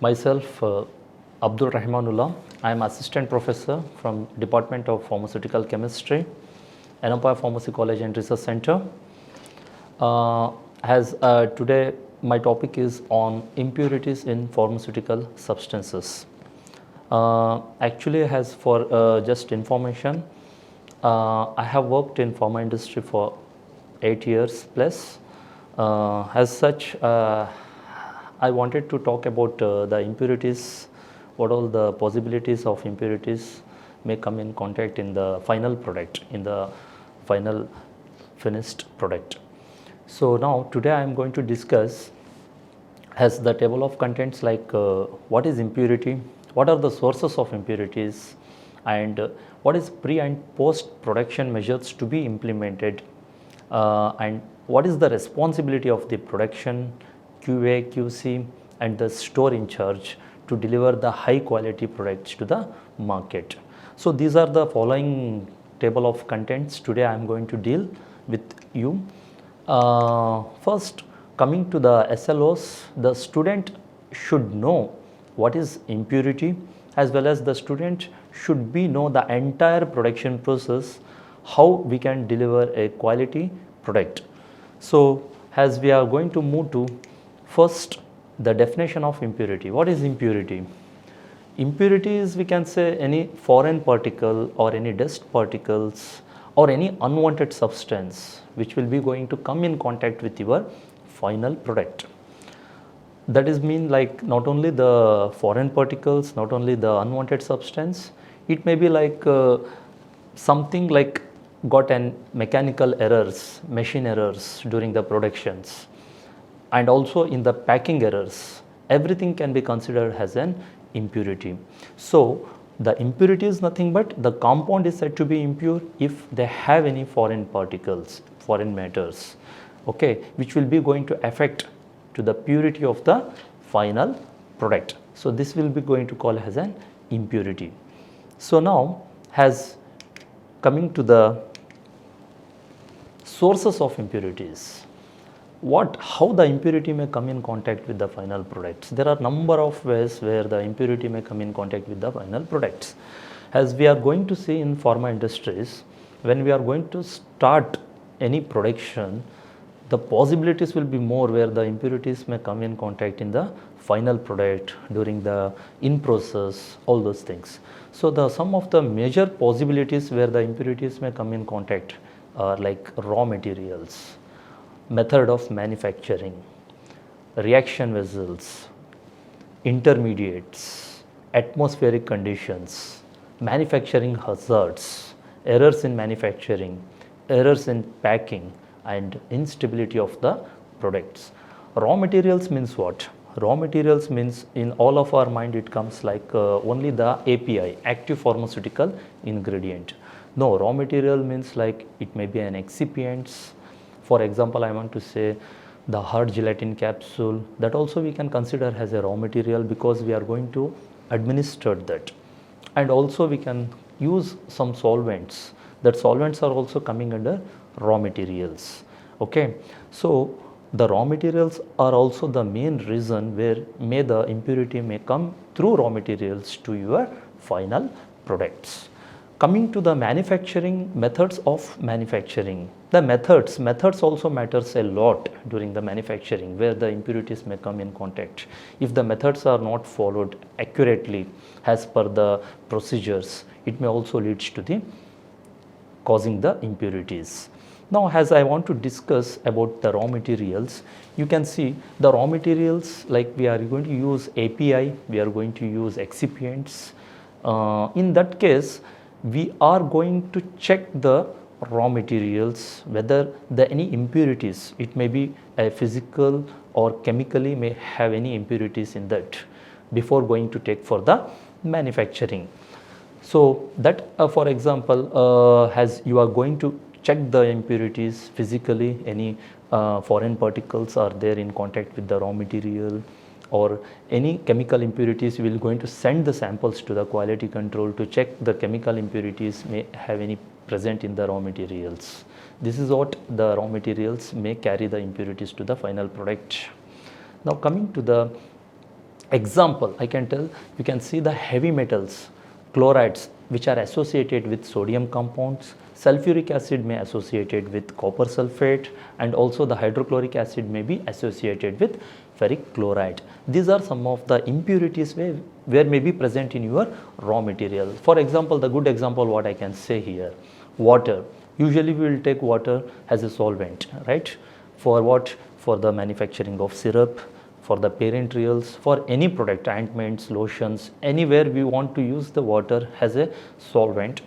Myself, Abdul Rahamanulla. I am assistant professor from Department of Pharmaceutical Chemistry, Yenepoya Pharmacy College and Research Center. As today my topic is on impurities in pharmaceutical substances. Actually, as for just information, I have worked in pharma industry for 8 years plus. As such, I wanted to talk about the impurities, what all the possibilities of impurities may come in contact in the final product, in the final finished product. So now today I am going to discuss as the table of contents like what is impurity, what are the sources of impurities, and what is pre and post production measures to be implemented, and what is the responsibility of the production, QA, QC and the store in charge to deliver the high quality products to the market. So these are the following table of contents today I am going to deal with you. First, coming to the SLOs, the student should know what is impurity, as well as the student should know the entire production process, how we can deliver a quality product. So as we are going to move to first the definition of impurity. What is impurity? Impurity is, we can say, any foreign particle or any dust particles or any unwanted substance which will be going to come in contact with your final product. That is mean like not only the foreign particles, not only the unwanted substance, it may be like something like got an mechanical errors, machine errors during the productions, and also in the packing errors. Everything can be considered as an impurity. So the impurity is nothing but the compound is said to be impure if they have any foreign particles, foreign matters, okay, which will be going to affect to the purity of the final product. So this will be going to call as an impurity. So now as coming to the sources of impurities, how the impurity may come in contact with the final products. There are number of ways where the impurity may come in contact with the final products. As we are going to see in pharma industries, when we are going to start any production, the possibilities will be more where the impurities may come in contact in the final product, during the in process, all those things. So some of the major possibilities where the impurities may come in contact are like raw materials, method of manufacturing, reaction vessels, intermediates, atmospheric conditions, manufacturing hazards, errors in manufacturing, errors in packing, and instability of the products. Raw materials means what? Raw materials means in all of our mind it comes like only the API, active pharmaceutical ingredient. No, raw material means like it may be an excipients. For example, I want to say the hard gelatin capsule, that also we can consider as a raw material because we are going to administer that. And also we can use some solvents. That solvents are also coming under raw materials. Okay, so the raw materials are also the main reason where the impurity may come through raw materials to your final products. Coming to the manufacturing, methods of manufacturing. The methods also matters a lot during the manufacturing where the impurities may come in contact. If the methods are not followed accurately as per the procedures, it may also lead to the causing the impurities. Now as I want to discuss about the raw materials, you can see the raw materials like we are going to use API, we are going to use excipients. In that case, we are going to check the raw materials whether any impurities, it may be a physical or chemically may have any impurities in that before going to take for the manufacturing. So that for example, as you are going to check the impurities physically, any foreign particles are there in contact with the raw material, or any chemical impurities, we will going to send the samples to the quality control to check the chemical impurities may have any present in the raw materials. This is what the raw materials may carry the impurities to the final product. Now coming to the Example, I can tell, you can see the heavy metals, chlorides, which are associated with sodium compounds. Sulfuric acid may associated with copper sulfate, and also the hydrochloric acid may be associated with ferric chloride. These are some of the impurities where may be present in your raw material. For example, the good example what I can say here, water. Usually we will take water as a solvent, right? For what? For the manufacturing of syrup, for the parenterals, for any product, ointments, lotions, anywhere we want to use the water as a solvent.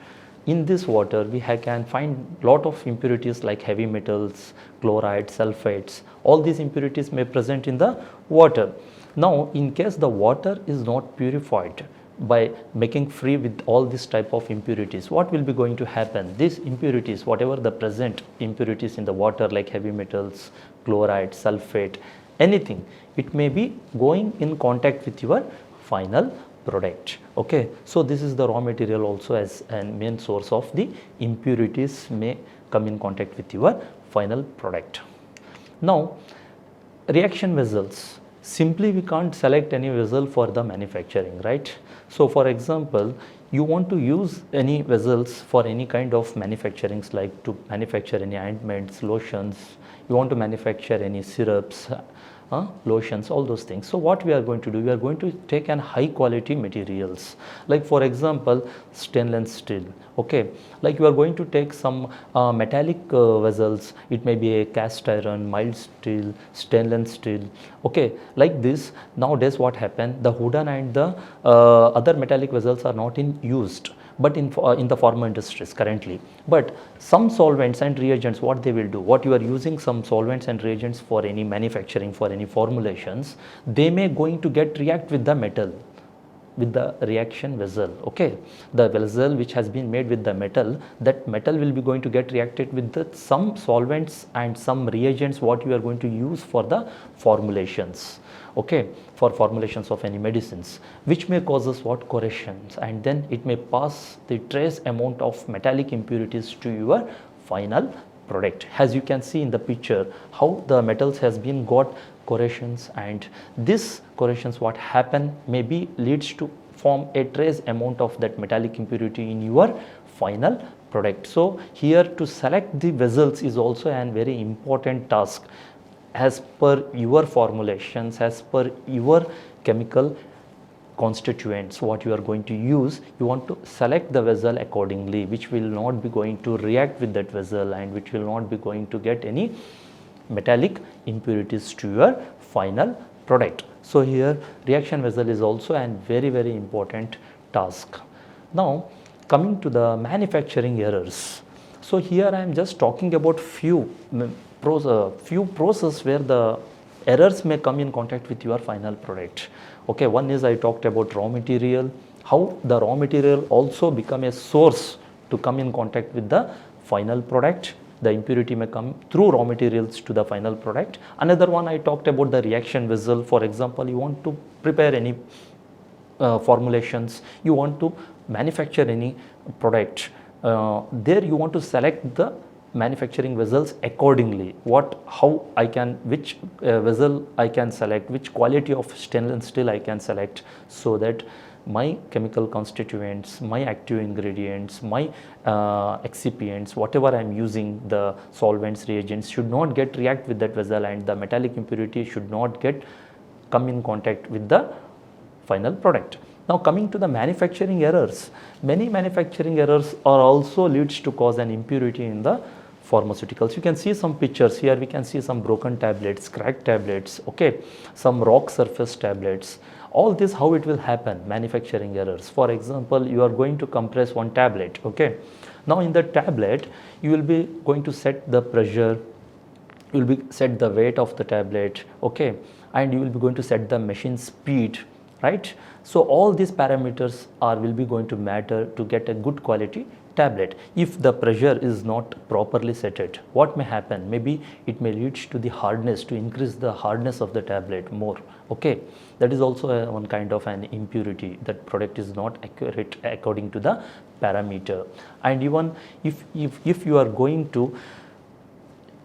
In this water we can find lot of impurities like heavy metals, chloride, sulfates. All these impurities may present in the water. Now in case the water is not purified by making free with all this type of impurities, what will be going to happen? These impurities, whatever the present impurities in the water like heavy metals, chloride, sulfate, anything, it may be going in contact with your final product. Okay, so this is the raw material also as a main source of the impurities may come in contact with your final product. Now reaction vessels, simply we can't select any vessel for the manufacturing, right? So for example, you want to use any vessels for any kind of manufacturings, like to manufacture any ointments, lotions, you want to manufacture any syrups, lotions, all those things. So what we are going to do, we are going to take an high quality materials, like for example stainless steel. Okay, like you are going to take some metallic vessels, it may be a cast iron, mild steel, stainless steel. Okay, like this nowadays what happened, the wooden and the other metallic vessels are not in used, but in the pharma industries currently. But some solvents and reagents, what they will do, what you are using some solvents and reagents for any manufacturing, for any formulations, they may going to get react with the metal, with the reaction vessel. Okay, the vessel which has been made with the metal, that metal will be going to get reacted with the some solvents and some reagents what you are going to use for the formulations. Okay, for formulations of any medicines, which may causes what? Corrosions, and then it may pass the trace amount of metallic impurities to your final product. As you can see in the picture, how the metals has been got corrosions, and this corrosions what happen maybe leads to form a trace amount of that metallic impurity in your final product. So here to select the vessels is also a very important task. As per your formulations, as per your chemical constituents what you are going to use, you want to select the vessel accordingly, which will not be going to react with that vessel and which will not be going to get any metallic impurities to your final product. So here reaction vessel is also a very important task. Now coming to the manufacturing errors. So here I am just talking about few processes where the errors may come in contact with your final product. Okay, one is I talked about raw material, how the raw material also become a source to come in contact with the final product. The impurity may come through raw materials to the final product. Another one I talked about the reaction vessel. For example, you want to prepare any formulations, you want to manufacture any product, there you want to select the manufacturing vessels accordingly. How I can, which vessel I can select, which quality of stainless steel I can select, so that my chemical constituents, my active ingredients, my excipients, whatever I am using, the solvents, reagents, should not get react with that vessel, and the metallic impurity should not get come in contact with the final product. Now coming to the manufacturing errors, many manufacturing errors are also leads to cause an impurity in the pharmaceuticals. You can see some pictures here, we can see some broken tablets, cracked tablets, okay, some rock surface tablets. All this, how it will happen? Manufacturing errors. For example, you are going to compress one tablet, okay. Now in the tablet, you will be going to set the pressure, you will be set the weight of the tablet, okay, and you will be going to set the machine speed, right? So all these parameters will be going to matter to get a good quality tablet. If the pressure is not properly set, what may happen? Maybe it may lead to the hardness, to increase the hardness of the tablet more, okay. That is also one kind of an impurity, that product is not accurate according to the parameter. And even if you are going to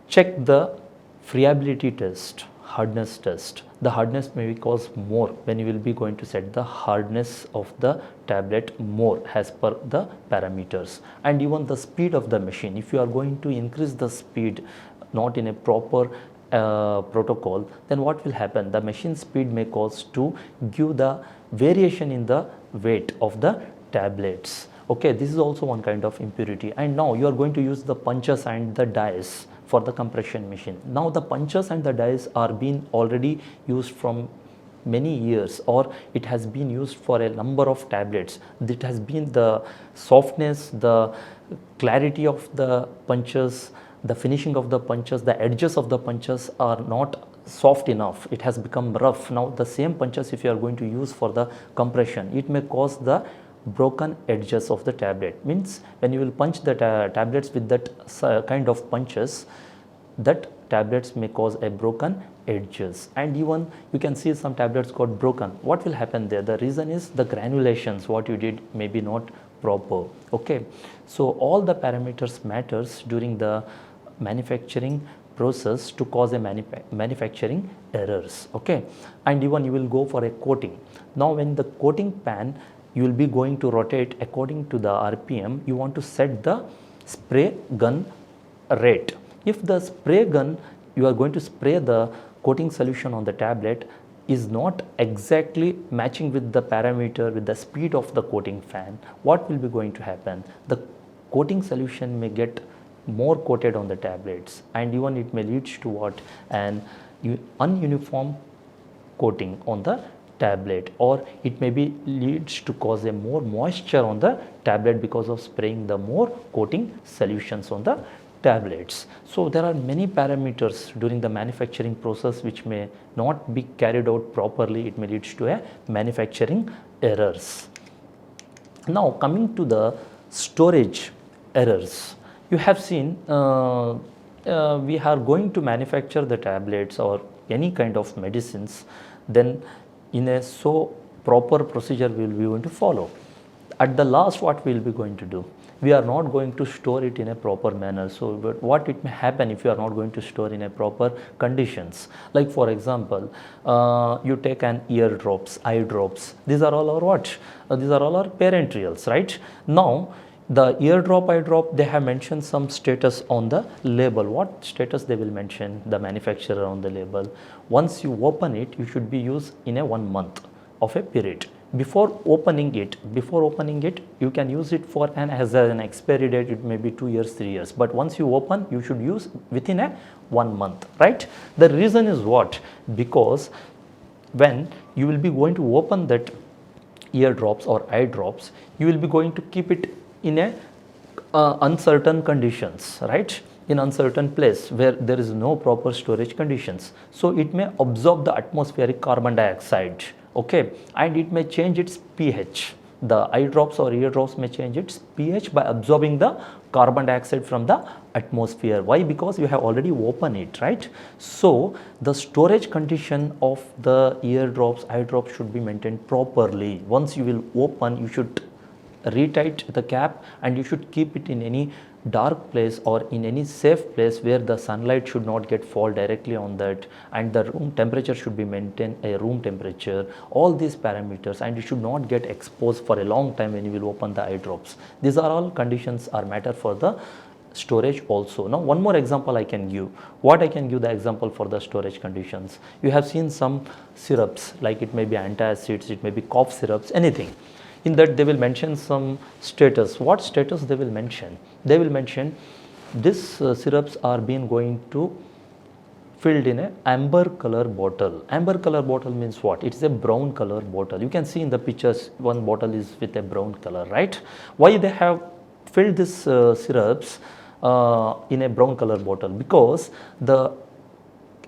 check the friability test, hardness test, The hardness may be cause more when you will be going to set the hardness of the tablet more as per the parameters. And even the speed of the machine, if you are going to increase the speed not in a proper protocol, then what will happen? The machine speed may cause to give the variation in the weight of the tablets. Okay, this is also one kind of impurity. And now you are going to use the punches and the dies for the compression machine. Now the punches and the dies are being already used from many years, or it has been used for a number of tablets. It has been the softness, the clarity of the punches, the finishing of the punches, the edges of the punches are not soft enough. It has become rough. Now the same punches, if you are going to use for the compression, it may cause the broken edges of the tablet. Means when you will punch the tablets with that kind of punches, that tablets may cause a broken edges, and even you can see some tablets got broken. What will happen there? The reason is the granulations what you did may be not proper. Okay, so all the parameters matters during the manufacturing process to cause a manufacturing errors. Okay, and even you will go for a coating. Now when the coating pan, you will be going to rotate according to the RPM. You want to set the spray gun rate. If the spray gun you are going to spray the coating solution on the tablet is not exactly matching with the parameter, with the speed of the coating fan, what will be going to happen? The coating solution may get more coated on the tablets, and even it may lead to what? An ununiform coating on the tablet, or it may be leads to cause a more moisture on the tablet because of spraying the more coating solutions on the tablets. So there are many parameters during the manufacturing process which may not be carried out properly. It may lead to a manufacturing errors. Now coming to the storage errors, you have seen we are going to manufacture the tablets or any kind of medicines, then in a so proper procedure we will be going to follow. At the last, what we will be going to do? We are not going to store it in a proper manner. So but what it may happen if you are not going to store in a proper conditions? Like for example, you take an ear drops, eye drops. These are all our what? These are all our parenterals, right? Now the eardrop, eye drop, they have mentioned some status on the label. What status they will mention? The manufacturer on the label. Once you open it, you should be used in a 1 month of a period. Before opening it, you can use it for an expiry date. It may be 2 years, 3 years. But once you open, you should use within a 1 month, right? The reason is what? Because when you will be going to open that ear drops or eye drops, you will be going to keep it in a uncertain conditions, right? In uncertain place where there is no proper storage conditions. So it may absorb the atmospheric carbon dioxide, okay, and it may change its pH. The eye drops or ear drops may change its pH by absorbing the carbon dioxide from the atmosphere. Why? Because you have already opened it, right? So the storage condition of the ear drops, eye drops should be maintained properly. Once you will open, you should retight the cap and you should keep it in any dark place or in any safe place where the sunlight should not get fall directly on that, and the room temperature should be maintained a room temperature, all these parameters, and it should not get exposed for a long time when you will open the eye drops. These are all conditions are matter for the storage also. Now one more example I can give. What I can give the example for the storage conditions? You have seen some syrups, like it may be antacids, it may be cough syrups, anything. In that they will mention some status. What status they will mention? They will mention this syrups are being going to filled in a amber color bottle. Amber color bottle means what? It is a brown color bottle. You can see in the pictures one bottle is with a brown color, right? Why they have filled this syrups in a brown color bottle? Because the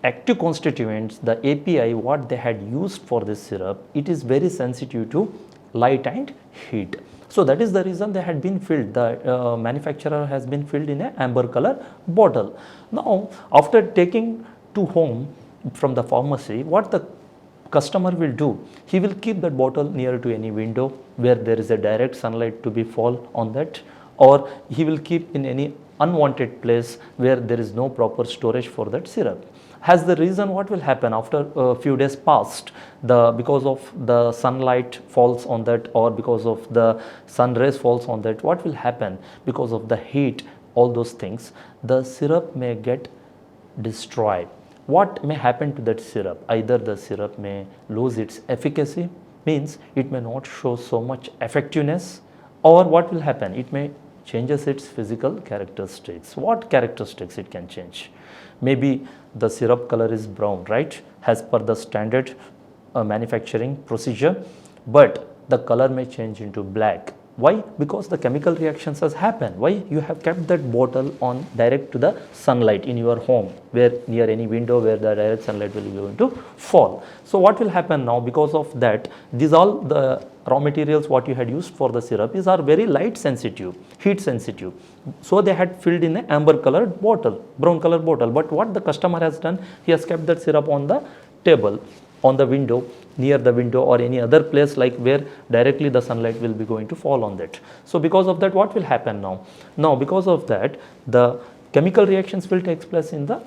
active constituents, the API what they had used for this syrup, it is very sensitive to light and heat. So that is the reason they had been filled. The manufacturer has been filled in a amber color bottle. Now after taking to home from the pharmacy, what the customer will do? He will keep that bottle near to any window where there is a direct sunlight to be fall on that, or he will keep in any unwanted place where there is no proper storage for that syrup. Has the reason what will happen after a few days passed, because of the sunlight falls on that, or because of the sun rays falls on that, what will happen because of the heat, all those things, the syrup may get destroyed. What may happen to that syrup? Either the syrup may lose its efficacy, means it may not show so much effectiveness, or what will happen? It may changes its physical characteristics. What characteristics it can change? Maybe the syrup color is brown, right, as per the standard manufacturing procedure, but the color may change into black. Why? Because the chemical reactions has happened. Why? You have kept that bottle on direct to the sunlight in your home, where near any window where the direct sunlight will be going to fall. So what will happen now? Because of that, these all the raw materials what you had used for the syrup is are very light sensitive, heat sensitive. So they had filled in a amber colored bottle, brown colored bottle. But what the customer has done, he has kept that syrup on the table, on the window, near the window, or any other place like where directly the sunlight will be going to fall on that. So because of that, what will happen now? Now because of that, the chemical reactions will take place in the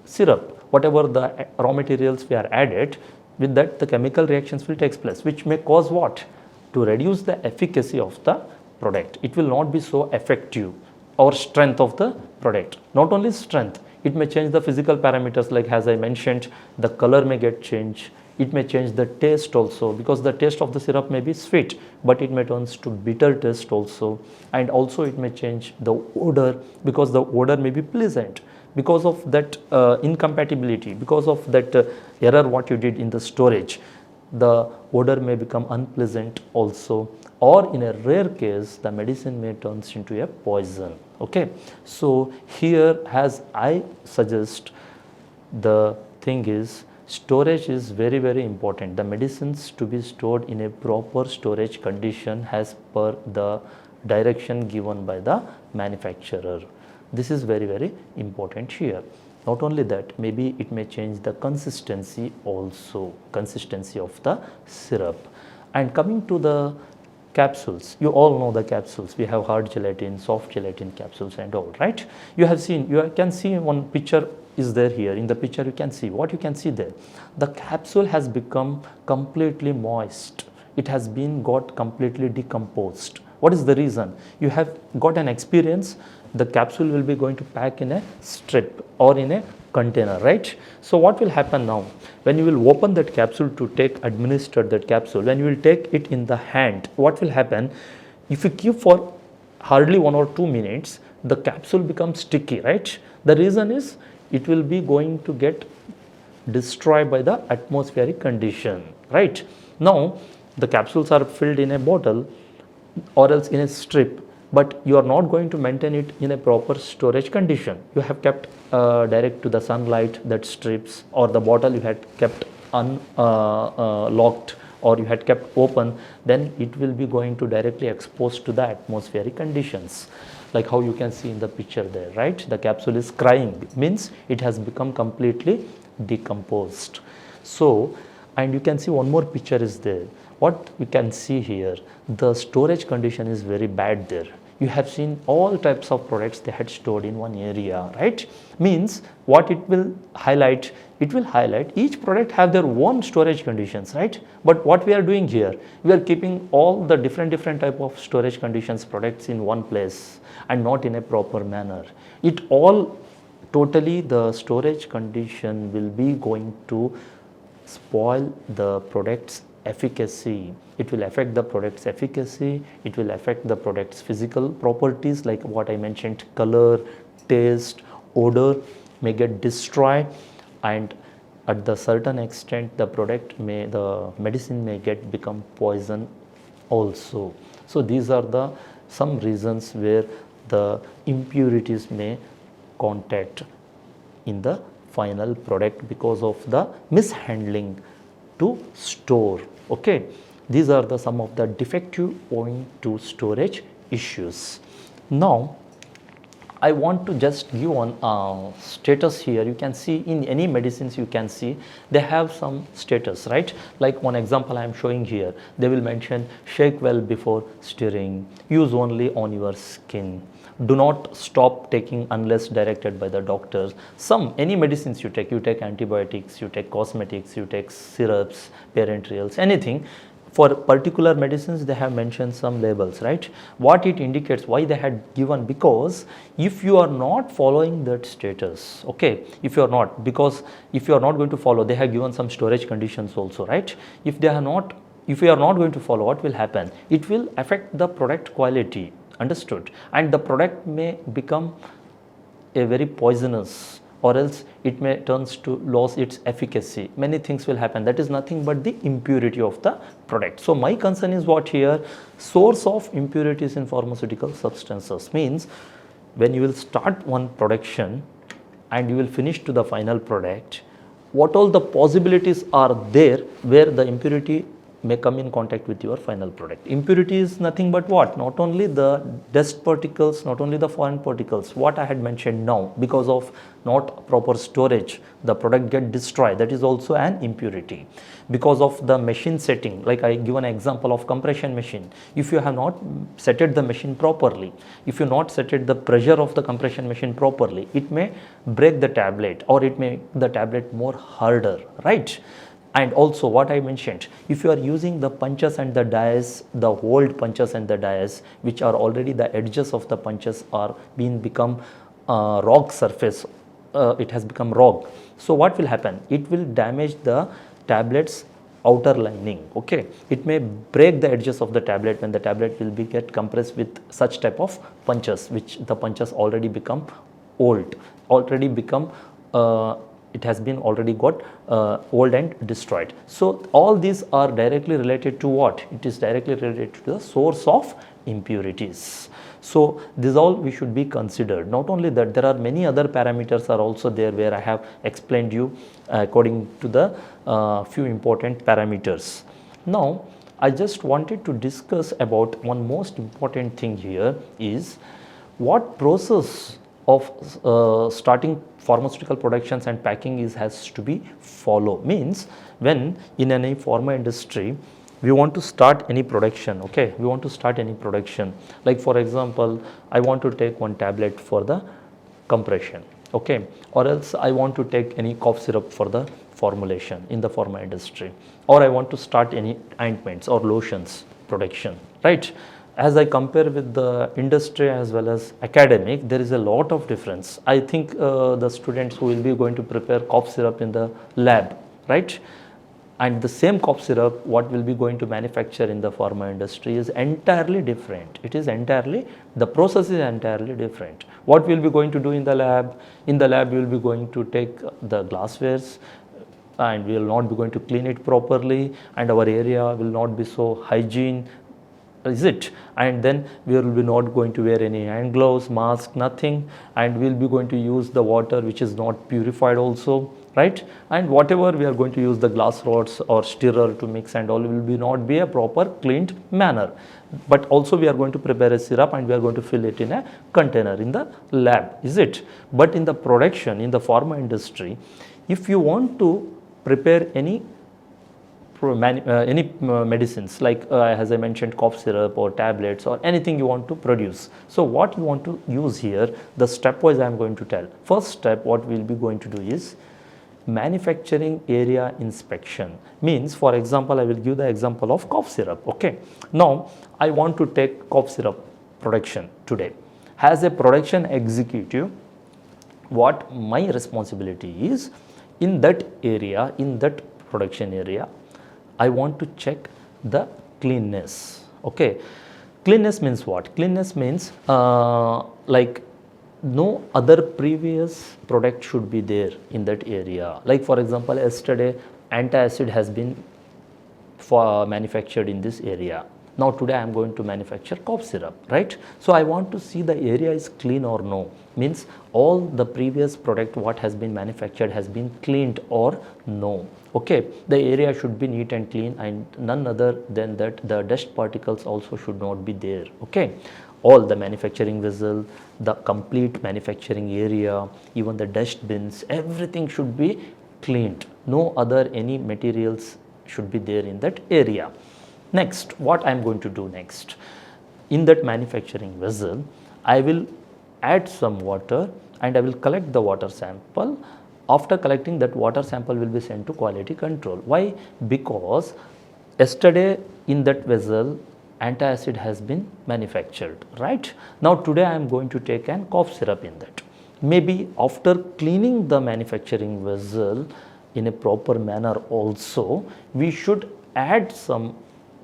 syrup. Whatever the raw materials we are added, with that the chemical reactions will take place, which may cause what? To reduce the efficacy of the product. It will not be so effective, or strength of the product. Not only strength, it may change the physical parameters, like as I mentioned, the color may get changed. It may change the taste also, because the taste of the syrup may be sweet, but it may turns to bitter taste also. And also it may change the odor, because the odor may be pleasant. Because of that incompatibility, because of that error what you did in the storage, the odor may become unpleasant also, or in a rare case the medicine may turns into a poison. Okay, so here as I suggest, the thing is storage is very important. The medicines to be stored in a proper storage condition as per the direction given by the manufacturer. This is very important here. Not only that, maybe it may change the consistency also, consistency of the syrup. And coming to the capsules, you all know the capsules. We have hard gelatin, soft gelatin capsules and all, right? You have seen, you can see one picture is there here. In the picture you can see, what you can see there, the capsule has become completely moist. It has been got completely decomposed. What is the reason? You have got an experience, the capsule will be going to pack in a strip or in a container, right? So what will happen now? When you will open that capsule to administer that capsule, when you will take it in the hand, what will happen? If you keep for hardly 1 or 2 minutes, the capsule becomes sticky, right? The reason is it will be going to get destroyed by the atmospheric condition, right? Now the capsules are filled in a bottle or else in a strip, but you are not going to maintain it in a proper storage condition. You have kept direct to the sunlight, that strips, or the bottle you had kept unlocked, or you had kept open, then it will be going to directly exposed to the atmospheric conditions, like how you can see in the picture there, right? The capsule is crying, means it has become completely decomposed. So, and you can see one more picture is there. What we can see here, the storage condition is very bad there. You have seen all types of products they had stored in one area, right? Means what it will highlight, each product have their own storage conditions, right? But what we are doing here, we are keeping all the different type of storage conditions products in one place and not in a proper manner. It all totally, the storage condition will be going to spoil the product's efficacy. It will affect the product's efficacy, it will affect the product's physical properties, like what I mentioned, color, taste, odor may get destroyed, and at the certain extent the medicine may become poison also. So these are the some reasons where the impurities may contact in the final product because of the mishandling to store. Okay, these are the some of the defective owing to storage issues. Now I want to just give one status here. You can see in any medicines, you can see they have some status, right? Like one example I am showing here, they will mention shake well before stirring, use only on your skin, Do not stop taking unless directed by the doctors. Any medicines you take antibiotics, you take cosmetics, you take syrups, parenterals, anything. For particular medicines, they have mentioned some labels, right? What it indicates, why they had given, because if you are not following that status, okay, if you are not, because if you are not going to follow, they have given some storage conditions also, right? If you are not going to follow, what will happen? It will affect the product quality, understood? And the product may become a very poisonous, or else it may turns to lose its efficacy. Many things will happen. That is nothing but the impurity of the product. So my concern is what here? Source of impurities in pharmaceutical substances means when you will start one production and you will finish to the final product, what all the possibilities are there where the impurity may come in contact with your final product. Impurity is nothing but what? Not only the dust particles, not only the foreign particles, what I had mentioned now, because of not proper storage, the product get destroyed. That is also an impurity. Because of the machine setting, like I give an example of compression machine. If you have not setted the machine properly, if you not setted the pressure of the compression machine properly, it may break the tablet, or it may make the tablet more harder, right? And also what I mentioned, if you are using the punches and the dies, the old punches and the dies, which are already the edges of the punches are become rock surface, it has become rock. So what will happen? It will damage the tablet's outer lining, okay? It may break the edges of the tablet when the tablet will get compressed with such type of punches, which the punches already become old, already become it has been already got old and destroyed. So all these are directly related to what? It is directly related to the source of impurities. So this all we should be considered. Not only that, there are many other parameters are also there where I have explained you according to the few important parameters. Now I just wanted to discuss about one most important thing here is what process of starting pharmaceutical productions and packing has to be followed. Means when in any pharma industry we want to start any production, okay, we want to start any production, like for example I want to take one tablet for the compression, okay, or else I want to take any cough syrup for the formulation in the pharma industry, or I want to start any ointments or lotions production, right? As I compare with the industry as well as academic, there is a lot of difference. I think the students who will be going to prepare cough syrup in the lab, right? And the same cough syrup, what will be going to manufacture in the pharma industry is entirely different. It is entirely, the process is entirely different. What we will be going to do in the lab? In the lab, we will be going to take the glasswares and we will not be going to clean it properly, and our area will not be so hygiene, is it? And then we will be not going to wear any hand gloves, mask, nothing, and we will be going to use the water which is not purified also, right? And whatever we are going to use the glass rods or stirrer to mix and all will be not be a proper cleaned manner. But also we are going to prepare a syrup and we are going to fill it in a container in the lab, is it? But in the production, in the pharma industry, if you want to prepare any medicines, like as I mentioned, cough syrup or tablets or anything you want to produce. So what you want to use here, the stepwise I am going to tell. First step, what we will be going to do is manufacturing area inspection. Means, for example, I will give the example of cough syrup, okay. Now I want to take cough syrup production today. As a production executive, what my responsibility is, in that area, in that production area, I want to check the cleanness, okay. Cleanness means what? Cleanness means like no other previous product should be there in that area. Like for example, yesterday antacid has been manufactured in this area. Now today I am going to manufacture cough syrup, right? So I want to see the area is clean or no. Means all the previous product what has been manufactured has been cleaned or no. Okay, the area should be neat and clean, and none other than that the dust particles also should not be there. Okay, all the manufacturing vessel, the complete manufacturing area, even the dust bins, everything should be cleaned. No other any materials should be there in that area. Next, what I am going to do next, in that manufacturing vessel, I will add some water and I will collect the water sample. After collecting that water sample will be sent to quality control. Why? Because yesterday in that vessel antacid has been manufactured, right? Now today I am going to take an cough syrup in that. Maybe after cleaning the manufacturing vessel in a proper manner also, we should add some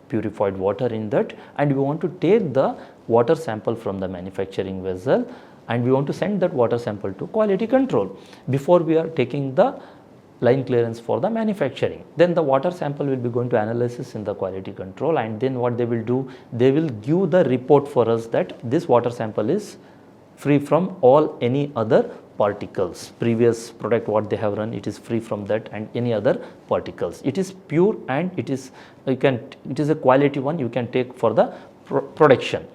purified water in that, and we want to take the water sample from the manufacturing vessel and we want to send that water sample to quality control before we are taking the line clearance for the manufacturing. Then the water sample will be going to analysis in the quality control, and then what they will do, they will give the report for us that this water sample is free from all any other particles. Previous product what they have run, it is free from that and any other particles. It is pure and it is a quality one, you can take for the production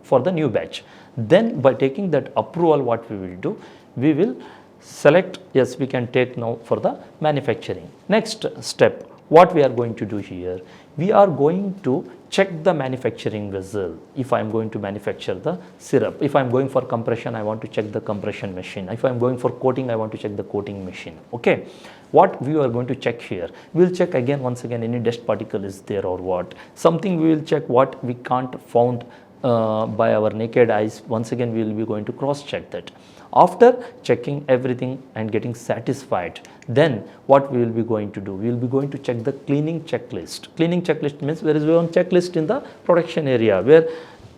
for the new batch. Then by taking that approval, what we will do, we will select, yes, we can take now for the manufacturing. Next step, what we are going to do here, we are going to check the manufacturing vessel. If I am going to manufacture the syrup, if I am going for compression, I want to check the compression machine. If I am going for coating, I want to check the coating machine. Okay, what we are going to check here, we will check again once again any dust particle is there or what. Something we will check what we can't found by our naked eyes. Once again we will be going to cross check that. After checking everything and getting satisfied, then what we will be going to do, we will be going to check the cleaning checklist. Cleaning checklist means there is one checklist in the production area where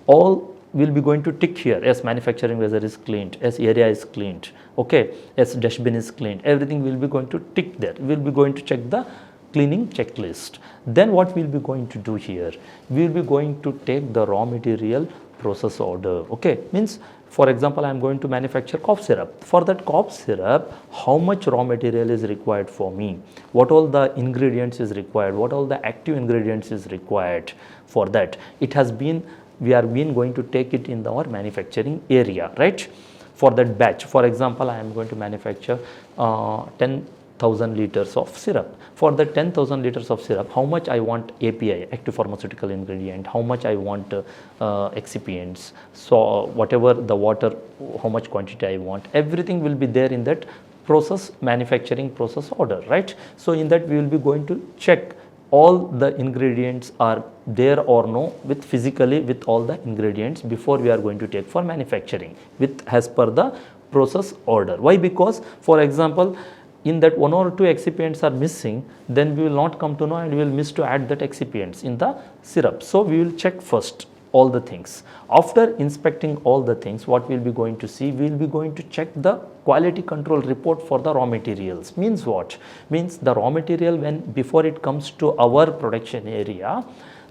all will be going to tick here, yes, manufacturing vessel is cleaned, yes, area is cleaned, okay, yes, dustbin is cleaned, everything will be going to tick there. We will be going to check the cleaning checklist. Then what we will be going to do here, we will be going to take the raw material process order. Okay, means for example I am going to manufacture cough syrup. For that cough syrup, how much raw material is required for me, what all the ingredients is required, what all the active ingredients is required for that. It has been, we are going to take it in our manufacturing area, right? For that batch, for example I am going to manufacture 10,000 liters of syrup. For the 10,000 liters of syrup, how much I want API, active pharmaceutical ingredient, how much I want excipients, so whatever the water, how much quantity I want, everything will be there in that process, manufacturing process order, right? So in that we will be going to check all the ingredients are there or no with physically with all the ingredients before we are going to take for manufacturing with as per the process order. Why? Because for example in that one or two excipients are missing, then we will not come to know and we will miss to add that excipients in the syrup. So we will check first all the things. After inspecting all the things, what we will be going to see, we will be going to check the quality control report for the raw materials. Means what? Means the raw material, when before it comes to our production area,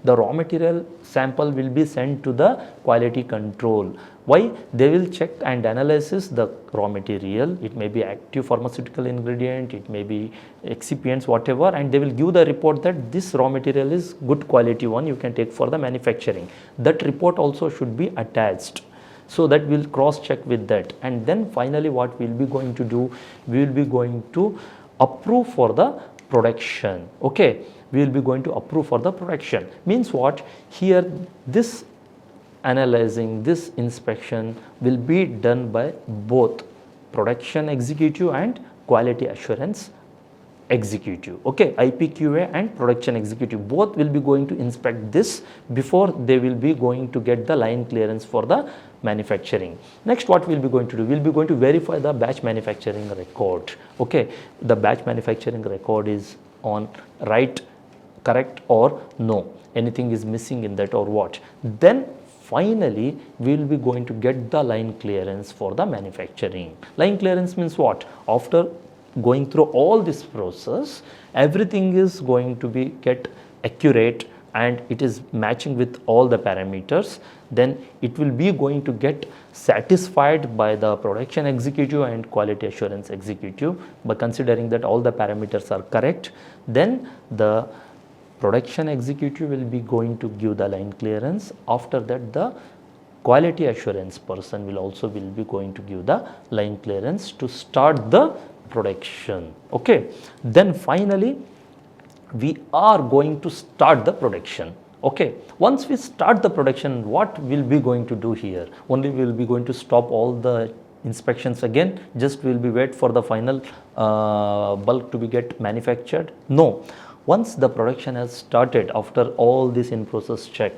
the raw material sample will be sent to the quality control. Why? They will check and analysis the raw material. It may be active pharmaceutical ingredient, it may be excipients, whatever, and they will give the report that this raw material is good quality one, you can take for the manufacturing. That report also should be attached. So that we will cross check with that, and then finally what we will be going to do, we will be going to approve for the production. Okay, we will be going to approve for the production. Means what? Here this analyzing, this inspection will be done by both production executive and quality assurance executive. Okay, IPQA and production executive both will be going to inspect this before they will be going to get the line clearance for the manufacturing. Next, what we will be going to do, we will be going to verify the batch manufacturing record. Okay, the batch manufacturing record is on right, correct or no, anything is missing in that or what. Then finally we will be going to get the line clearance for the manufacturing. Line clearance means what? After going through all this process, everything is going to be get accurate and it is matching with all the parameters, then it will be going to get satisfied by the production executive and quality assurance executive by considering that all the parameters are correct. Then the production executive will be going to give the line clearance. After that the quality assurance person will also be going to give the line clearance to start the production. Okay, then finally we are going to start the production. Okay, once we start the production, what we'll be going to do here? Only we'll be going to stop all the inspections again, just we'll be wait for the final bulk to be get manufactured? No. Once the production has started, after all this in process check,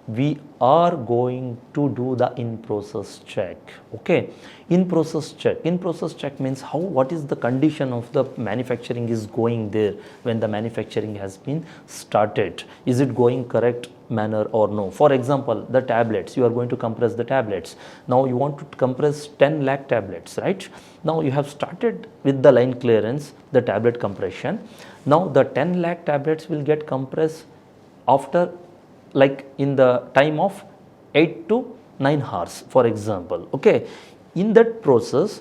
we are going to do the in process check. Okay, in process check means how, what is the condition of the manufacturing is going there when the manufacturing has been started. Is it going correct manner or no? For example, the tablets, you are going to compress the tablets. Now you want to compress 10 lakh tablets, right? Now you have started with the line clearance, the tablet compression. Now the 10 lakh tablets will get compressed after, like in the time of 8 to 9 hours, for example. Okay, in that process,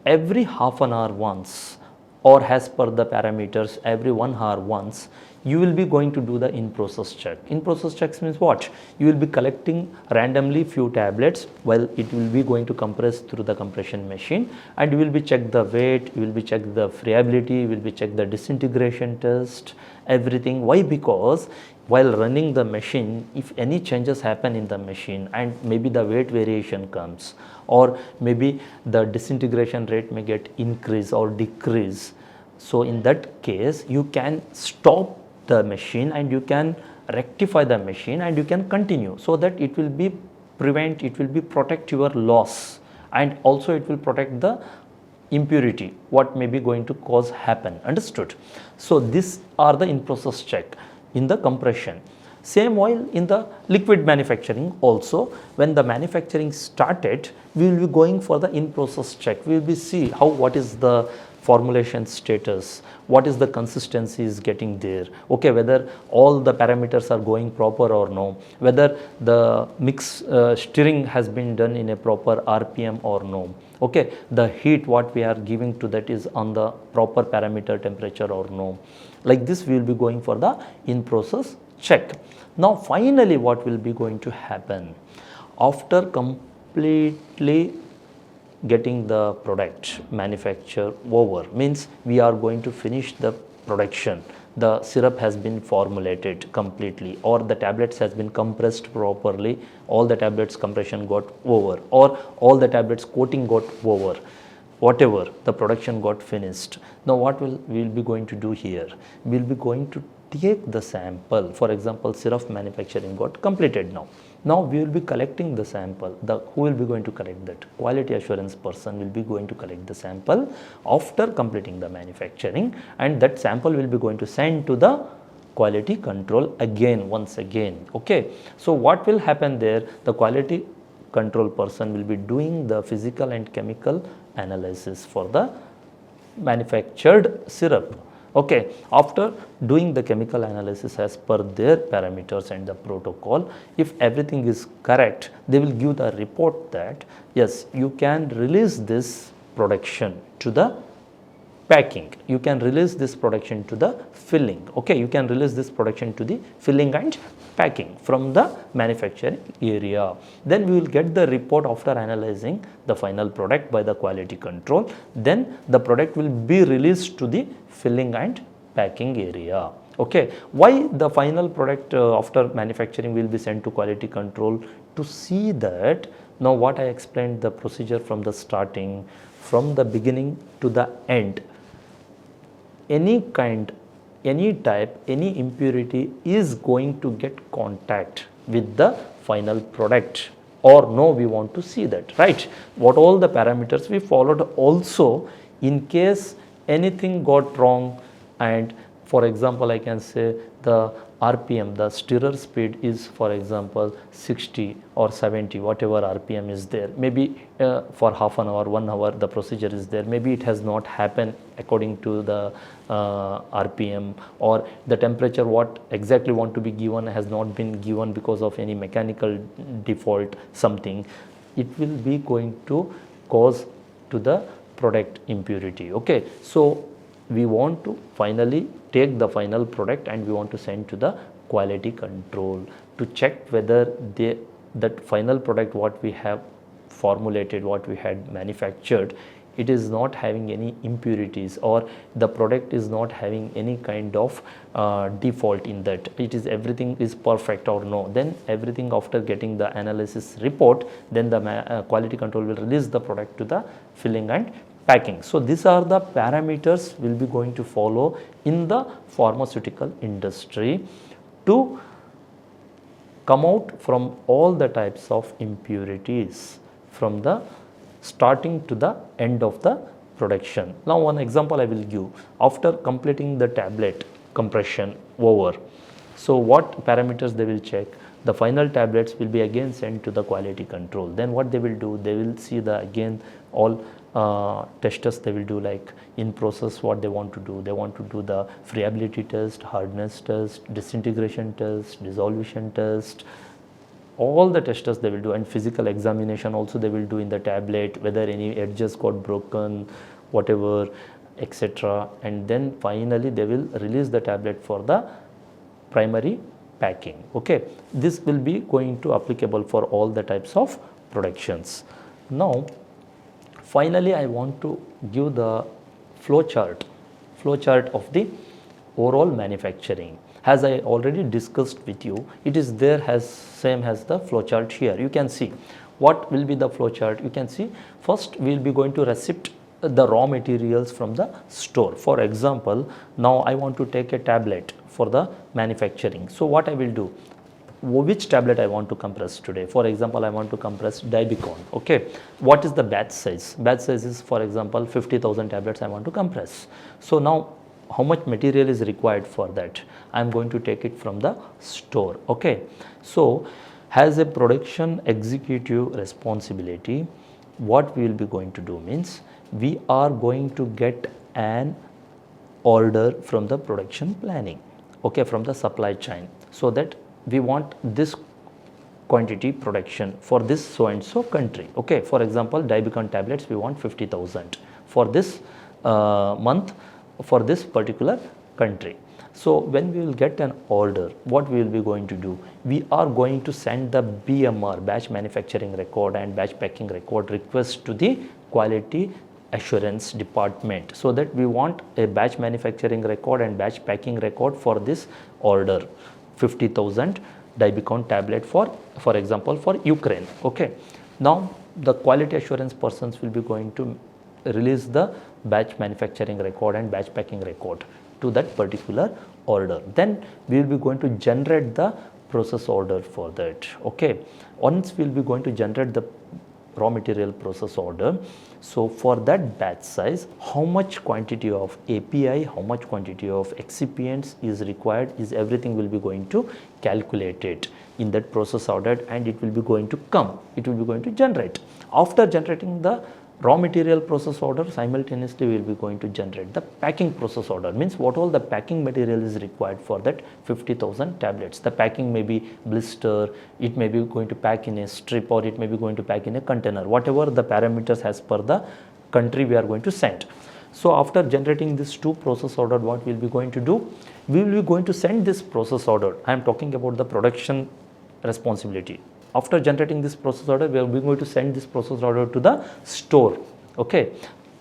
every half an hour once, or as per the parameters every 1 hour once, you will be going to do the in process check. In process checks means what? You will be collecting randomly few tablets while it will be going to compress through the compression machine, and you will be check the weight, you will be check the friability, you will be check the disintegration test, everything. Why? Because while running the machine, if any changes happen in the machine and maybe the weight variation comes, or maybe the disintegration rate may get increase or decrease, so in that case you can stop the machine and you can rectify the machine and you can continue, so that it will be protect your loss, and also it will protect the impurity what may be going to cause happen. Understood? So these are the in process check in the compression. Same while in the liquid manufacturing also, when the manufacturing started, we will be going for the in process check. We will be see how, what is the formulation status, what is the consistency is getting there, okay, whether all the parameters are going proper or no, whether the mix stirring has been done in a proper RPM or no, okay, the heat what we are giving to that is on the proper parameter temperature or no. Like this we will be going for the in process check. Now finally what will be going to happen after completely getting the product manufacture over, means we are going to finish the production, the syrup has been formulated completely, or the tablets has been compressed properly, all the tablets compression got over, or all the tablets coating got over, whatever, the production got finished. Now what we will be going to do here? We will be going to take the sample. For example, syrup manufacturing got completed now. Now we will be collecting the sample. Who will be going to collect that? Quality assurance person will be going to collect the sample after completing the manufacturing, and that sample will be going to send to the quality control again, once again. Okay, so what will happen there? The quality control person will be doing the physical and chemical analysis for the manufactured syrup. Okay, after doing the chemical analysis as per their parameters and the protocol, if everything is correct, they will give the report that yes, you can release this production to the packing, you can release this production to the filling. Okay, you can release this production to the filling and packing from the manufacturing area. Then we will get the report after analyzing the final product by the quality control. Then the product will be released to the filling and packing area. Okay, why the final product after manufacturing will be sent to quality control? To see that, now what I explained the procedure from the starting, from the beginning to the end, any kind, any type, any impurity is going to get contact with the final product or no, we want to see that, right? What all the parameters we followed also, in case anything got wrong, and for example I can say the RPM, the stirrer speed is for example 60 or 70, whatever RPM is there, maybe for half an hour, 1 hour the procedure is there, maybe it has not happened according to the RPM, or the temperature what exactly want to be given has not been given because of any mechanical default something, it will be going to cause to the product impurity. Okay, so we want to finally take the final product and we want to send to the quality control to check whether that final product what we have formulated, what we had manufactured, it is not having any impurities, or the product is not having any kind of default in that, it is everything is perfect or no, then everything after getting the analysis report, then the quality control will release the product to the filling and packing. So these are the parameters we'll be going to follow in the pharmaceutical industry to come out from all the types of impurities from the starting to the end of the production. Now one example I will give. After completing the tablet compression over, so what parameters they will check? The final tablets will be again sent to the quality control. Then what they will do, they will see the again all testers they will do, like in process what they want to do. They want to do the friability test, hardness test, disintegration test, dissolution test, all the testers they will do, and physical examination also they will do in the tablet, whether any edges got broken, whatever, etc. And then finally they will release the tablet for the primary packing. Okay, this will be going to applicable for all the types of productions. Now finally I want to give the flow chart of the overall manufacturing. As I already discussed with you, it is there as same as the flow chart here. You can see what will be the flow chart. You can see first we will be going to receipt the raw materials from the store. For example, now I want to take a tablet for the manufacturing. So what I will do, which tablet I want to compress today. For example, I want to compress Dibicon. Okay, what is the batch size? Batch size is, for example, 50,000 tablets I want to compress. So now how much material is required for that? I am going to take it from the store. Okay, so as a production executive responsibility, what we will be going to do means we are going to get an order from the production planning, okay, from the supply chain, so that we want this quantity production for this so and so country. Okay, for example, Dibicon tablets we want 50,000 for this month for this particular country. So when we will get an order, what we will be going to do, we are going to send the BMR, batch manufacturing record and batch packing record request to the quality assurance department, so that we want a batch manufacturing record and batch packing record for this order 50,000 Dibicon tablet for example for Ukraine. Okay, now the quality assurance persons will be going to release the batch manufacturing record and batch packing record to that particular order. Then we will be going to generate the process order for that. Okay, once we will be going to generate the raw material process order, so for that batch size, how much quantity of API, how much quantity of excipients is required, is everything will be going to calculate it in that process order, and it will be going to come, it will be going to generate. After generating the raw material process order, simultaneously we will be going to generate the packing process order, means what all the packing material is required for that 50,000 tablets. The packing may be blister, it may be going to pack in a strip, or it may be going to pack in a container, whatever the parameters as per the country we are going to send. So after generating this two process order, what we will be going to do, we will be going to send this process order. I am talking about the production responsibility. After generating this process order, we are going to send this process order to the store. Okay,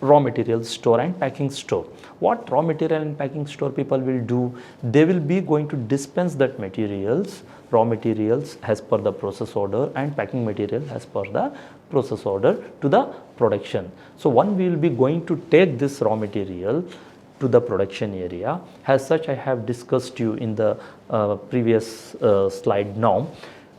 raw material store and packing store. What raw material and packing store people will do, they will be going to dispense that materials, raw materials as per the process order and packing material as per the process order to the production. So one we will be going to take this raw material to the production area. As such, I have discussed you in the previous slide. Now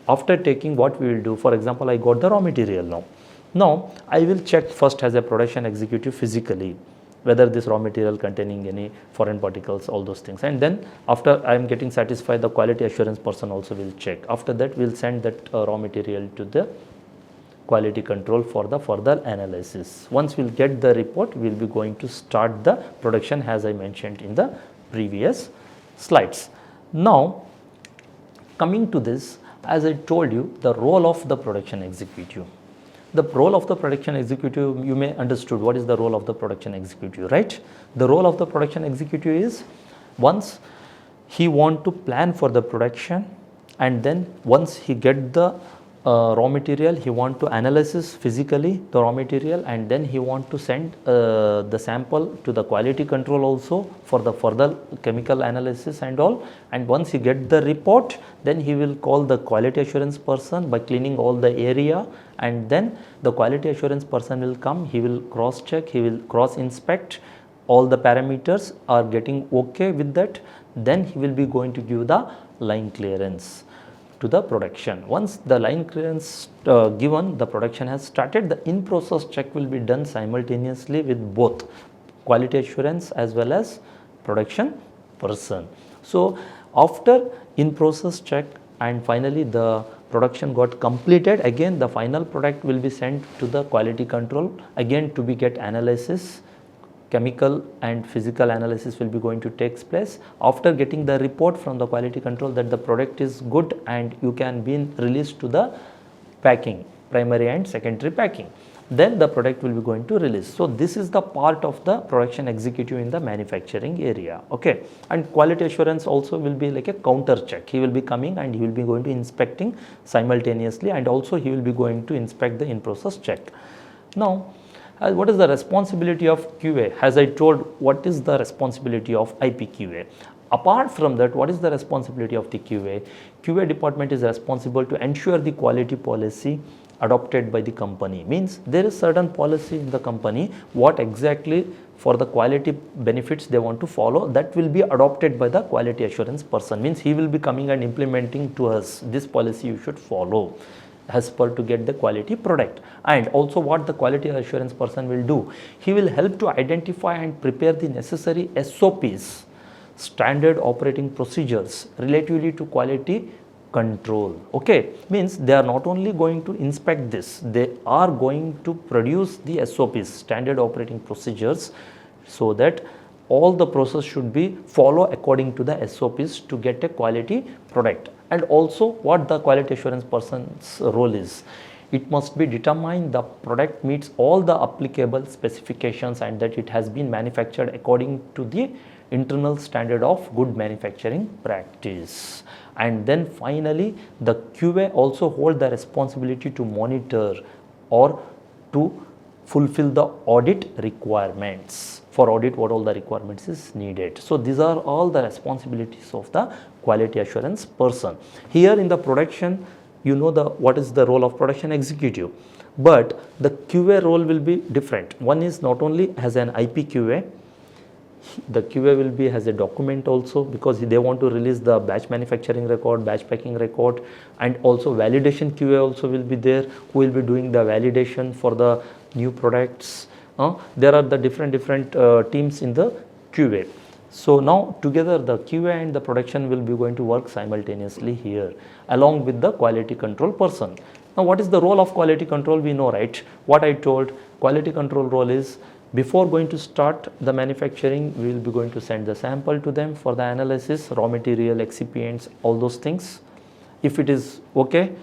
after taking, what we will do, for example, I got the raw material now I will check first as a production executive physically whether this raw material containing any foreign particles, all those things, and then after I am getting satisfied, the quality assurance person also will check. After that we will send that raw material to the quality control for the further analysis. Once we will get the report, we will be going to start the production as I mentioned in the previous slides. Now coming to this, as I told you, the role of the production executive. The role of the production executive, you may understood what is the role of the production executive, right? The role of the production executive is, once he want to plan for the production, and then once he get the raw material, he want to analysis physically the raw material, and then he want to send the sample to the quality control also for the further chemical analysis and all. And once he get the report, then he will call the quality assurance person by cleaning all the area, and then the quality assurance person will come, he will cross check, he will cross inspect all the parameters are getting okay with that, then he will be going to give the line clearance to the production. Once the line clearance given, the production has started. The in process check will be done simultaneously with both quality assurance as well as production person. So after in process check and finally the production got completed, again the final product will be sent to the quality control again to be get analysis. Chemical and physical analysis will be going to take place. After getting the report from the quality control that the product is good and you can be released to the packing, primary and secondary packing, then the product will be going to release. So this is the part of the production executive in the manufacturing area. Okay, and quality assurance also will be like a counter check. He will be coming and he will be going to inspecting simultaneously, and also he will be going to inspect the in process check. Now what is the responsibility of QA? As I told, what is the responsibility of IPQA? Apart from that, what is the responsibility of the QA? QA department is responsible to ensure the quality policy adopted by the company. Means there is certain policy in the company, what exactly for the quality benefits they want to follow, that will be adopted by the quality assurance person. Means he will be coming and implementing to us, this policy you should follow as per to get the quality product. And also what the quality assurance person will do, he will help to identify and prepare the necessary SOPs, standard operating procedures relatively to quality control. Okay, means they are not only going to inspect this, they are going to produce the SOPs, standard operating procedures, so that all the process should be follow according to the SOPs to get a quality product. And also what the quality assurance person's role is, it must be determined the product meets all the applicable specifications and that it has been manufactured according to the internal standard of good manufacturing practice. And then finally the QA also hold the responsibility to monitor or to fulfill the audit requirements. For audit, what all the requirements is needed. So these are all the responsibilities of the quality assurance person. Here in the production, you know the what is the role of production executive, but the QA role will be different. One is not only as an IP QA, the QA will be has a document also, because they want to release the batch manufacturing record, batch packing record, and also validation QA also will be there, who will be doing the validation for the new products. There are the different teams in the QA. So now together the QA and the production will be going to work simultaneously here along with the quality control person. Now what is the role of quality control? We know, right? What I told, quality control role is before going to start the manufacturing, we will be going to send the sample to them for the analysis, raw material, excipients, all those things. If it is okay,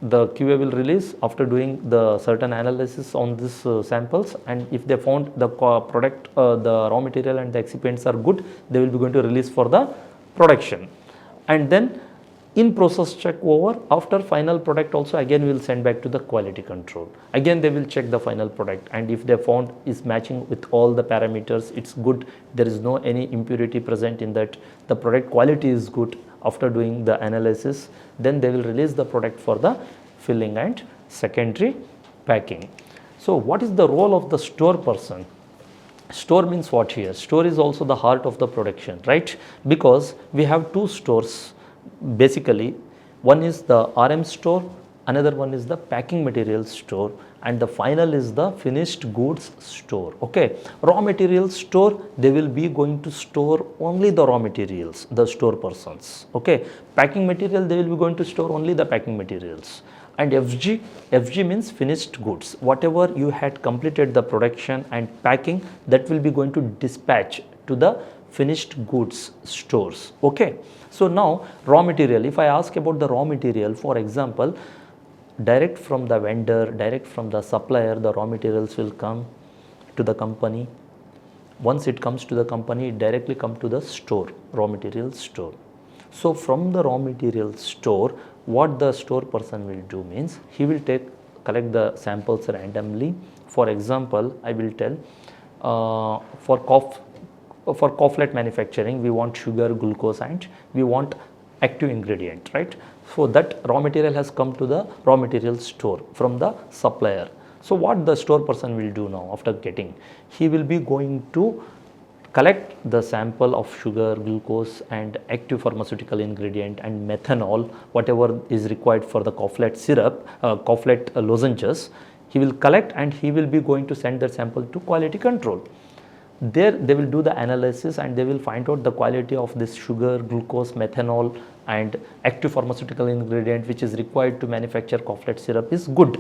the QA will release after doing the certain analysis on these samples, and if they found the product, the raw material and the excipients are good, they will be going to release for the production. And then in process check over, after final product also again we will send back to the quality control. Again they will check the final product, and if they found is matching with all the parameters, it's good, there is no any impurity present in that, the product quality is good. After doing the analysis, then they will release the product for the filling and secondary packing. So what is the role of the store person? Store means what here? Store is also the heart of the production, right? Because we have two stores basically. One is the RM store, another one is the packing materials store, and the final is the finished goods store. Okay, raw materials store, they will be going to store only the raw materials, the store persons. Okay, packing material, they will be going to store only the packing materials. And FG means finished goods, whatever you had completed the production and packing, that will be going to dispatch to the finished goods stores. Okay, so now raw material, if I ask about the raw material, for example, direct from the vendor, direct from the supplier, the raw materials will come to the company. Once it comes to the company, it directly come to the store, raw material store. So from the raw material store, what the store person will do means, he will collect the samples randomly. For example, I will tell for cofflet manufacturing, we want sugar, glucose, and we want active ingredient, right? So that raw material has come to the raw material store from the supplier. So what the store person will do now after getting, he will be going to collect the sample of sugar, glucose, and active pharmaceutical ingredient and methanol, whatever is required for the cofflet syrup, cofflet lozenges. He will collect and he will be going to send that sample to quality control. There they will do the analysis and they will find out the quality of this sugar, glucose, methanol, and active pharmaceutical ingredient which is required to manufacture cofflet syrup is good.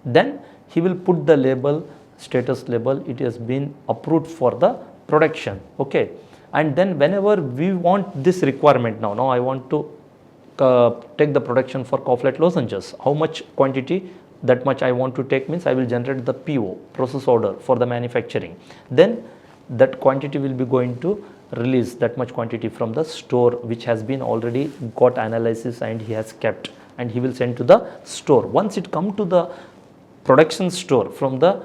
Then he will put the label, status label, it has been approved for the production. Okay, and then whenever we want this requirement, now I want to take the production for cofflet lozenges, how much quantity, that much I want to take means I will generate the PO, process order, for the manufacturing. Then that quantity will be going to release that much quantity from the store which has been already got analysis and he has kept, and he will send to the store. Once it come to the production store, from the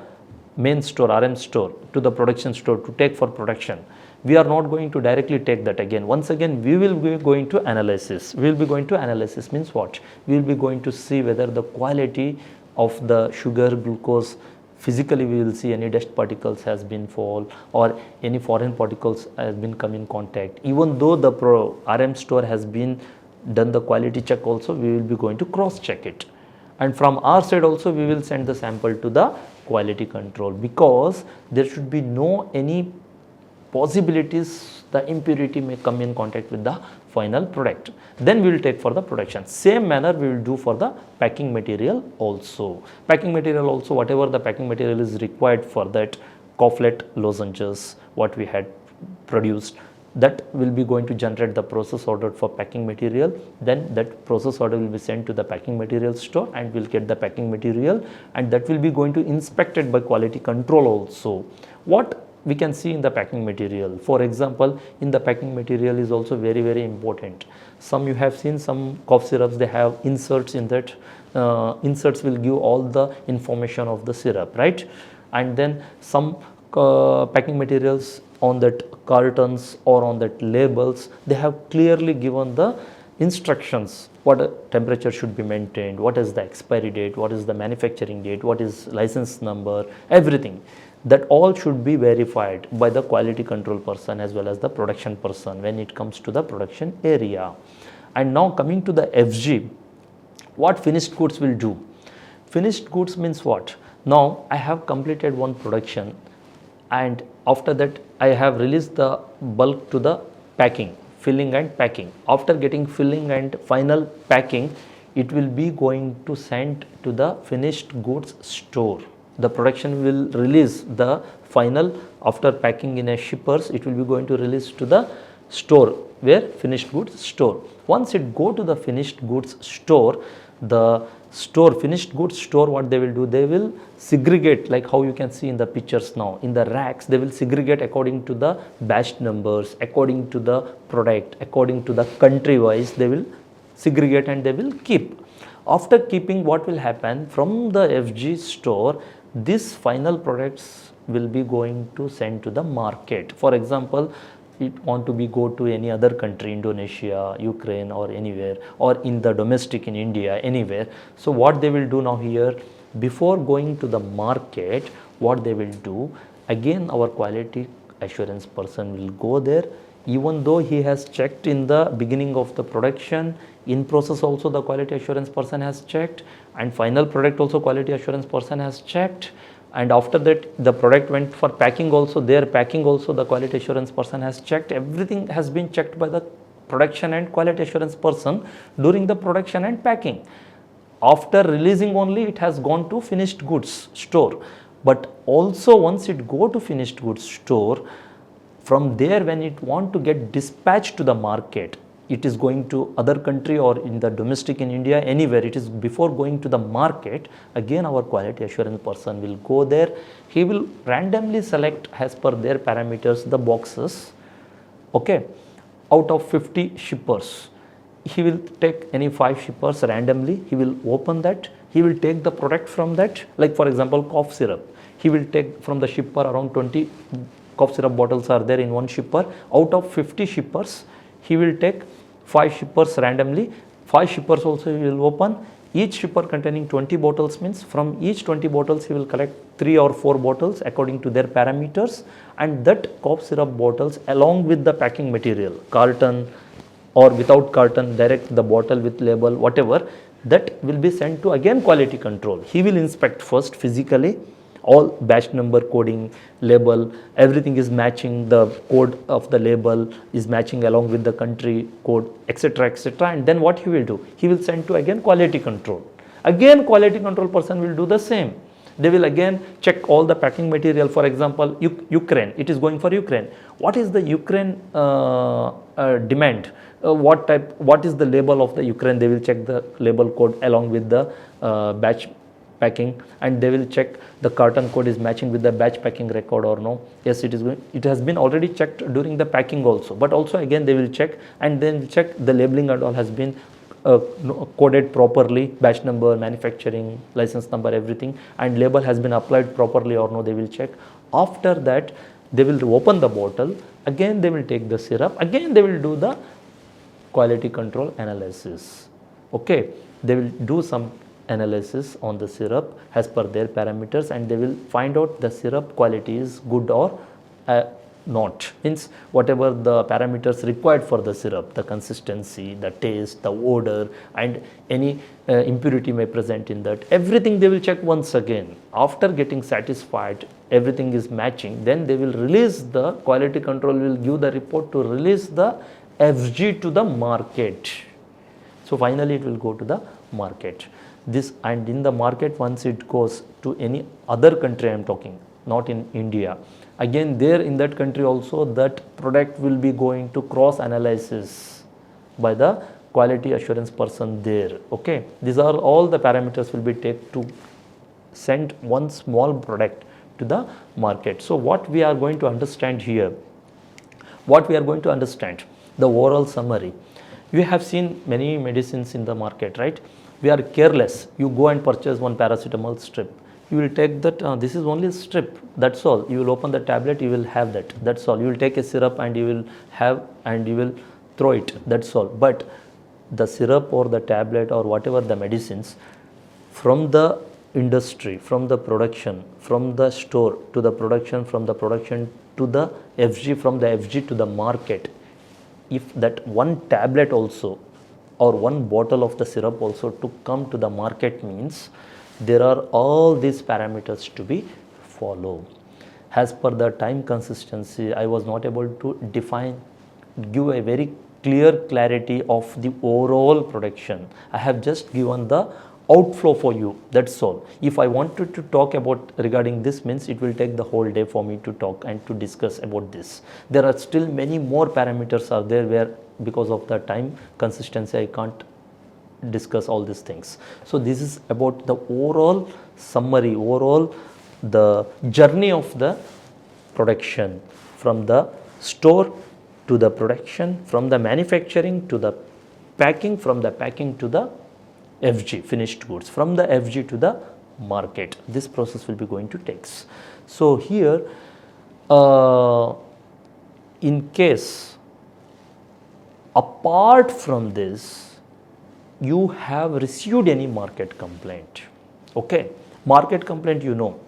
main store, RM store, to the production store to take for production, we are not going to directly take that again. Once again we will be going to analysis. We will be going to analysis means what? We will be going to see whether the quality of the sugar, glucose, physically we will see any dust particles has been fall or any foreign particles has been come in contact. Even though the RM store has been done the quality check also, we will be going to cross check it. And from our side also we will send the sample to the quality control, because there should be no any possibilities the impurity may come in contact with the final product. Then we will take for the production. Same manner we will do for the packing material also. Packing material also, whatever the packing material is required for that cofflet lozenges what we had produced, that will be going to generate the process order for packing material. Then that process order will be sent to the packing material store and we'll get the packing material, and that will be going to inspected by quality control also. What we can see in the packing material, for example, in the packing material is also very important. Some you have seen some cough syrups, they have inserts in that. Inserts will give all the information of the syrup, right? And then some packing materials on that cartons or on that labels, they have clearly given the instructions, what temperature should be maintained, what is the expiry date, what is the manufacturing date, what is license number, everything. That all should be verified by the quality control person as well as the production person when it comes to the production area. And now coming to the FG, what finished goods will do? Finished goods means what? Now I have completed one production, and after that I have released the bulk to the packing, filling and packing. After getting filling and final packing, it will be going to send to the finished goods store. The production will release the final, after packing in a shippers, it will be going to release to the store, where finished goods store. Once it go to the finished goods store, the store, finished goods store, what they will do, they will segregate, like how you can see in the pictures now, in the racks, they will segregate according to the batch numbers, according to the product, according to the country wise, they will segregate and they will keep. After keeping, what will happen from the FG store, these final products will be going to send to the market. For example, it want to be go to any other country, Indonesia, Ukraine, or anywhere, or in the domestic in India, anywhere. So what they will do now here, before going to the market, what they will do, again our quality assurance person will go there. Even though he has checked in the beginning of the production, in process also the quality assurance person has checked, and final product also quality assurance person has checked, and after that the product went for packing also, their packing also the quality assurance person has checked. Everything has been checked by the production and quality assurance person during the production and packing. After releasing only it has gone to finished goods store. But also once it go to finished goods store, from there when it want to get dispatched to the market, it is going to other country or in the domestic in India, anywhere, it is before going to the market, again our quality assurance person will go there. He will randomly select as per their parameters the boxes, okay, out of 50 shippers. he will take any 5 shippers randomly, he will open that, he will take the product from that, like for example cough syrup. He will take from the shipper around 20 cough syrup bottles are there in one shipper. Out of 50 shippers, he will take 5 shippers randomly. 5 shippers also he will open. Each shipper containing 20 bottles means from each 20 bottles he will collect 3 or 4 bottles according to their parameters, and that cough syrup bottles along with the packing material, carton or without carton, direct the bottle with label, whatever, that will be sent to again quality control. He will inspect first physically, all batch number, coding, label, everything is matching, the code of the label is matching along with the country code, etc., etc. And then what he will do? He will send to again quality control. Again quality control person will do the same. They will again check all the packing material. For example, Ukraine, it is going for Ukraine. What is the Ukraine demand? What is the label of the Ukraine? They will check the label code along with the batch packing, and they will check the carton code is matching with the batch packing record or no. Yes, it is going, it has been already checked during the packing also, but also again they will check, and then check the labeling and all has been coded properly, batch number, manufacturing, license number, everything, and label has been applied properly or no, they will check. After that, they will open the bottle, again they will take the syrup, again they will do the quality control analysis. Okay, they will do some analysis on the syrup as per their parameters, and they will find out the syrup quality is good or not, means whatever the parameters required for the syrup, the consistency, the taste, the odor, and any impurity may present in that, everything they will check once again. After getting satisfied everything is matching, then they will release, the quality control will give the report to release the FG to the market. So finally it will go to the market. This, and in the market, once it goes to any other country, I am talking, not in India, again there in that country also that product will be going to cross analysis by the quality assurance person there. Okay, these are all the parameters will be taken to send one small product to the market. So what we are going to understand here, what we are going to understand, the overall summary. You have seen many medicines in the market, right? We are careless. You go and purchase one paracetamol strip. You will take that, this is only a strip, that's all. You will open the tablet, you will have that, that's all. You will take a syrup and you will have, and you will throw it, that's all. But the syrup or the tablet or whatever the medicines, from the industry, from the production, from the store to the production, from the production to the FG, from the FG to the market, if that one tablet also or one bottle of the syrup also to come to the market means there are all these parameters to be followed. As per the time consistency, I was not able to give a very clear clarity of the overall production. I have just given the outflow for you, that's all. If I wanted to talk about regarding this means it will take the whole day for me to talk and to discuss about this. There are still many more parameters are there where because of the time consistency I can't discuss all these things. So this is about the overall summary, overall the journey of the production, from the store to the production, from the manufacturing to the packing, from the packing to the FG, finished goods, from the FG to the market. This process will be going to take. So here in case apart from this you have received any market complaint, okay, market complaint, you know,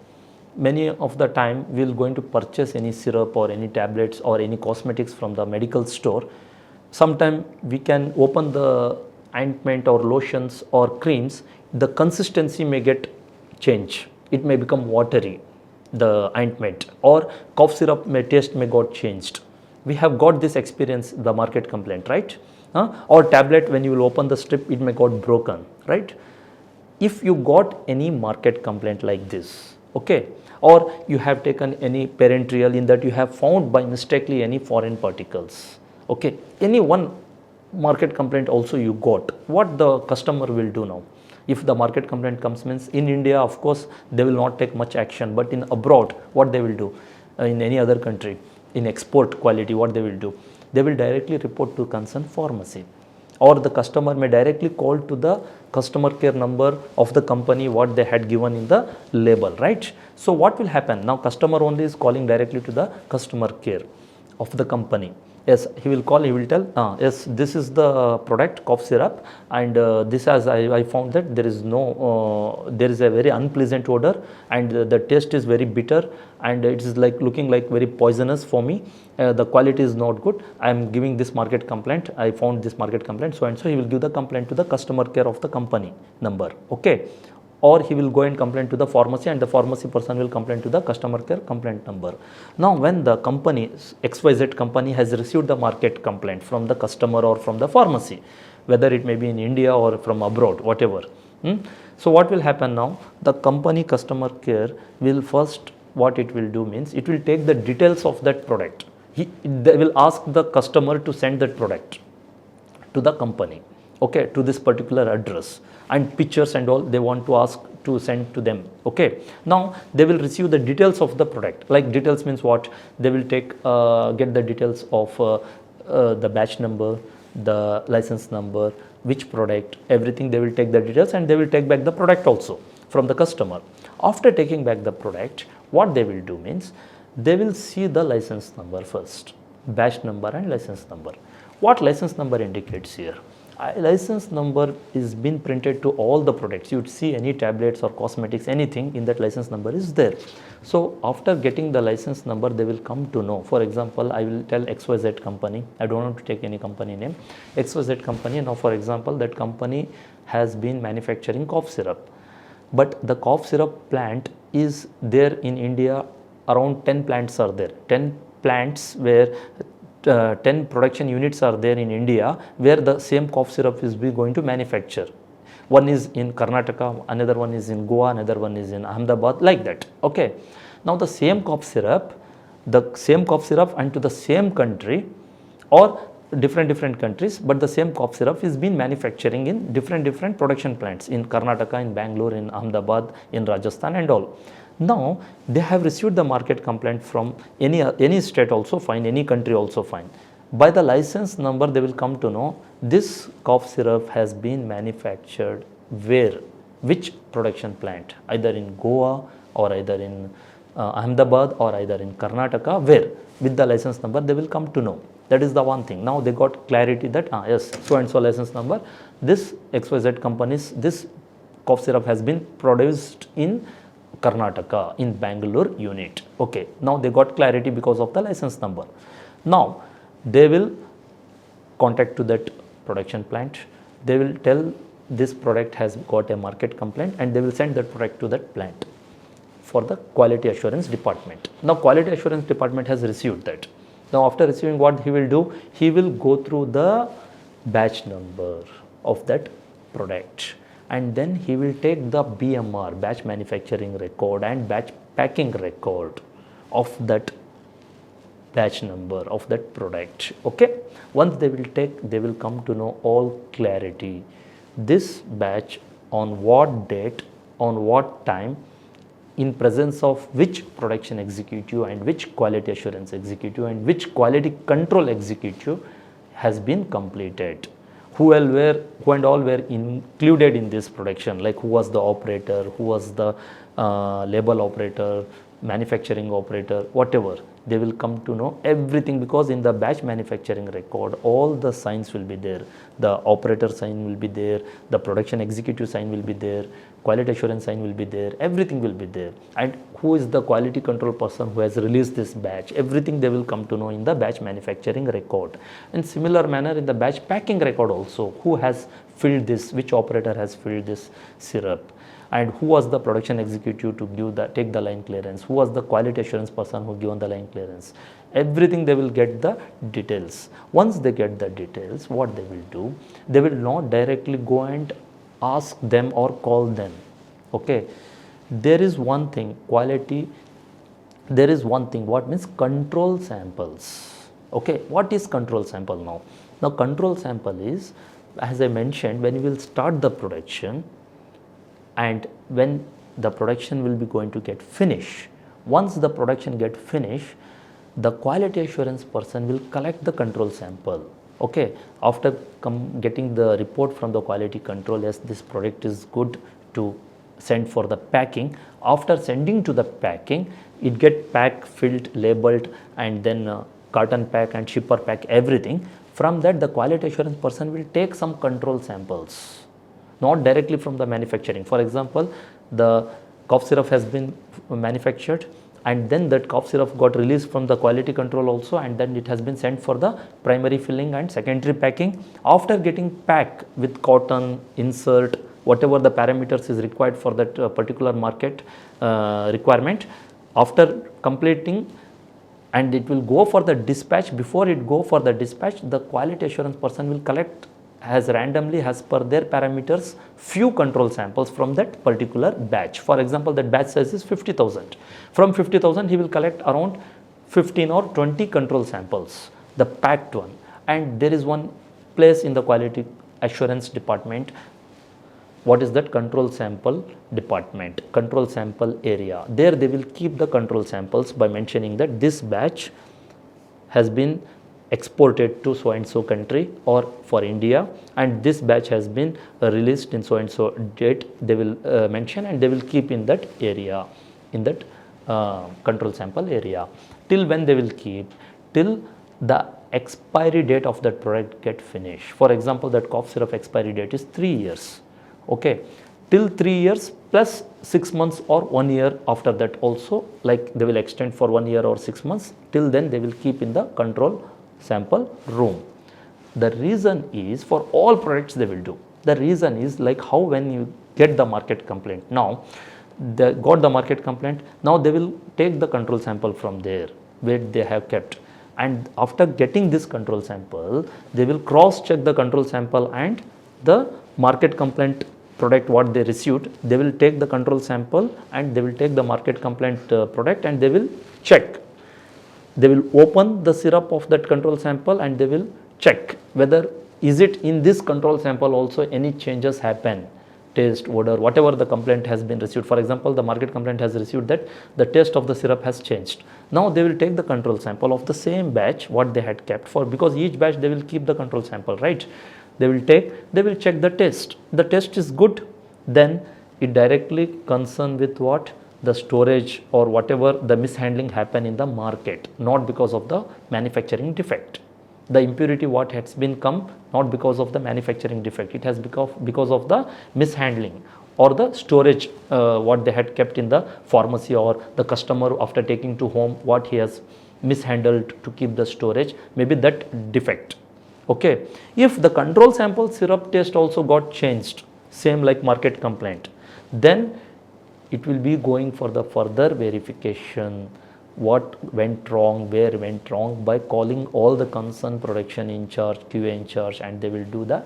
many of the time we will going to purchase any syrup or any tablets or any cosmetics from the medical store. Sometime we can open the ointment or lotions or creams, the consistency may get changed, it may become watery, the ointment, or cough syrup taste may got changed. We have got this experience, the market complaint, right? Or tablet, when you will open the strip it may got broken, right? If you got any market complaint like this, okay, or you have taken any parenteral in that you have found by mistakenly any foreign particles, okay, any one market complaint also you got, what the customer will do now? If the market complaint comes means in India, of course, they will not take much action, but in abroad, what they will do? In any other country, in export quality, what they will do? They will directly report to concerned pharmacy. or the customer may directly call to the customer care number of the company what they had given in the label, right? So what will happen now? Customer only is calling directly to the customer care of the company. Yes, he will call, he will tell, yes, this is the product cough syrup, and this as I found that there is no, there is a very unpleasant odor, and the taste is very bitter, and it is like looking like very poisonous for me. The quality is not good. I am giving this market complaint. I found this market complaint. So and so he will give the complaint to the customer care of the company number. Okay. Or he will go and complain to the pharmacy, and the pharmacy person will complain to the customer care complaint number. Now when the company, XYZ company, has received the market complaint from the customer or from the pharmacy, whether it may be in India or from abroad, whatever. So what will happen now? The company customer care will first, what it will do means, it will take the details of that product. They will ask the customer to send that product to the company, okay, to this particular address, and pictures and all they want to ask to send to them. Okay, now they will receive the details of the product. Like details means what? They will take get the details of the batch number, the license number, which product, everything. They will take the details, and they will take back the product also from the customer. After taking back the product, what they will do means, they will see the license number first, batch number and license number. What license number indicates here? License number is been printed to all the products. You would see any tablets or cosmetics, anything in that license number is there. So after getting the license number, they will come to know. For example, I will tell XYZ company, I don't want to take any company name, XYZ company. Now for example, that company has been manufacturing cough syrup, but the cough syrup plant is there in India. Around 10 plants are there, 10 plants where 10 production units are there in India, where the same cough syrup is going to manufacture. One is in Karnataka, another one is in Goa, another one is in Ahmedabad, like that. Okay. Now the same cough syrup and to the same country or different countries, but the same cough syrup is being manufacturing in different production plants in Karnataka, in Bangalore, in Ahmedabad, in Rajasthan and all. Now they have received the market complaint from any state also fine, any country also fine. By the license number, they will come to know this cough syrup has been manufactured where, which production plant, either in Goa or either in Ahmedabad or either in Karnataka, where. With the license number they will come to know. That is the one thing. Now they got clarity that yes, so and so license number, this XYZ company's this cough syrup has been produced in Karnataka, in Bangalore unit. Okay, now they got clarity because of the license number. Now they will contact to that production plant. They will tell this product has got a market complaint, and they will send that product to that plant for the quality assurance department. Now quality assurance department has received that. Now after receiving, what he will do? He will go through the batch number of that product, and then he will take the BMR, batch manufacturing record, and batch packing record of that batch number of that product. Okay, once they will take, they will come to know all clarity. This batch on what date, on what time, in presence of which production executive and which quality assurance executive and which quality control executive has been completed. Who and all were included in this production, like who was the operator, who was the label operator, manufacturing operator, whatever. They will come to know everything, because in the batch manufacturing record all the signs will be there. The operator sign will be there, the production executive sign will be there, quality assurance sign will be there, everything will be there. And who is the quality control person who has released this batch, everything they will come to know in the batch manufacturing record. In similar manner, in the batch packing record also, who has filled this, which operator has filled this syrup, and who was the production executive to take the line clearance, who was the quality assurance person who given the line clearance. Everything they will get the details. Once they get the details, what they will do, they will not directly go and ask them or call them. Okay, there is one thing, quality, there is one thing, what means control samples. Okay, what is control sample now? Now control sample is, as I mentioned, when you will start the production and when the production will be going to get finished. Once the production get finished, the quality assurance person will collect the control sample Okay, after getting the report from the quality control, yes, this product is good to send for the packing. After sending to the packing, it get packed, filled, labeled, and then carton pack and shipper pack, everything. From that, the quality assurance person will take some control samples, not directly from the manufacturing. For example, the cough syrup has been manufactured, and then that cough syrup got released from the quality control also, and then it has been sent for the primary filling and secondary packing. After getting packed with cotton, insert, whatever the parameters is required for that particular market requirement, after completing, and it will go for the dispatch. Before it go for the dispatch, the quality assurance person will collect as randomly as per their parameters few control samples from that particular batch. For example, that batch size is 50,000. From 50,000 he will collect around 15 or 20 control samples, the packed one. And there is one place in the quality assurance department. What is that? Control sample department, control sample area. There they will keep the control samples by mentioning that this batch has been exported to so and so country or for India, and this batch has been released in so and so date. They will mention, and they will keep in that area, in that control sample area. Till when they will keep? Till the expiry date of that product get finished. For example, that cough syrup expiry date is 3 years. Okay, till 3 years plus 6 months or 1 year after that also, like they will extend for 1 year or 6 months. Till then they will keep in the control sample room. The reason is, for all products they will do. The reason is like how when you get the market complaint. Now they got the market complaint, now they will take the control sample from there where they have kept, and after getting this control sample, they will cross check the control sample and the market complaint product what they received. They will take the control sample and they will take the market complaint product, and they will check. They will open the syrup of that control sample and they will check whether is it in this control sample also any changes happen, taste, odor, whatever the complaint has been received. For example, the market complaint has received that the taste of the syrup has changed. Now they will take the control sample of the same batch what they had kept for, because each batch they will keep the control sample, right? They will take, they will check the taste. The taste is good, then it directly concern with what? The storage or whatever the mishandling happen in the market, not because of the manufacturing defect. The impurity what has been come not because of the manufacturing defect, it has because of the mishandling or the storage what they had kept in the pharmacy, or the customer after taking to home what he has mishandled to keep the storage, maybe that defect. Okay, if the control sample syrup taste also got changed, same like market complaint, then it will be going for the further verification, what went wrong, where went wrong, by calling all the concerned production in charge, QA in charge, and they will do the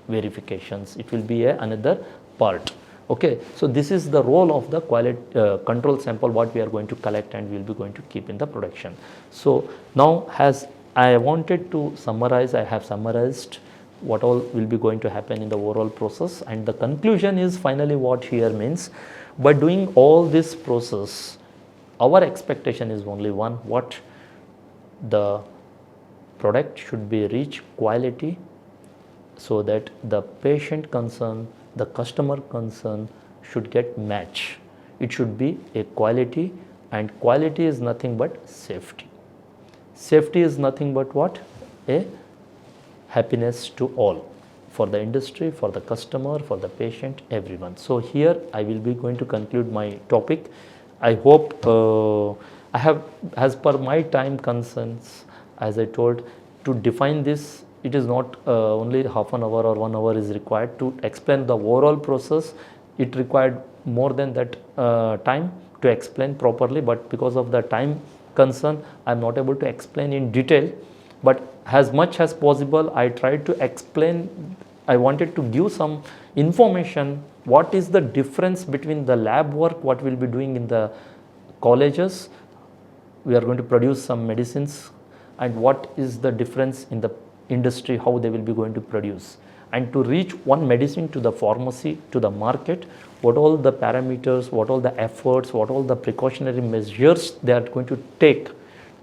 verifications. It will be another part. Okay, so this is the role of the quality control sample what we are going to collect and we will be going to keep in the production. So now, as I wanted to summarize, I have summarized what all will be going to happen in the overall process, and the conclusion is finally what here means. By doing all this process, our expectation is only one, what? The product should be reach quality, so that the patient concern, the customer concern should get match. It should be a quality, and quality is nothing but safety. Safety is nothing but what? A happiness to all, for the industry, for the customer, for the patient, everyone. So here I will be going to conclude my topic. I hope I have, as per my time concerns, as I told, to define this, it is not only half an hour or 1 hour is required to explain the overall process. It required more than that time to explain properly, but because of the time concern, I am not able to explain in detail. But as much as possible, I tried to explain. I wanted to give some information. What is the difference between the lab work, what we will be doing in the colleges? We are going to produce some medicines, and what is the difference in the industry, how they will be going to produce. And to reach one medicine to the pharmacy, to the market, what all the parameters, what all the efforts, what all the precautionary measures they are going to take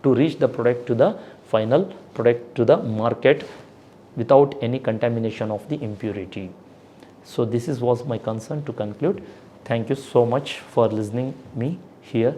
to reach the product to the final product to the market. without any contamination of the impurity. So this was my concern to conclude. Thank you so much for listening me here.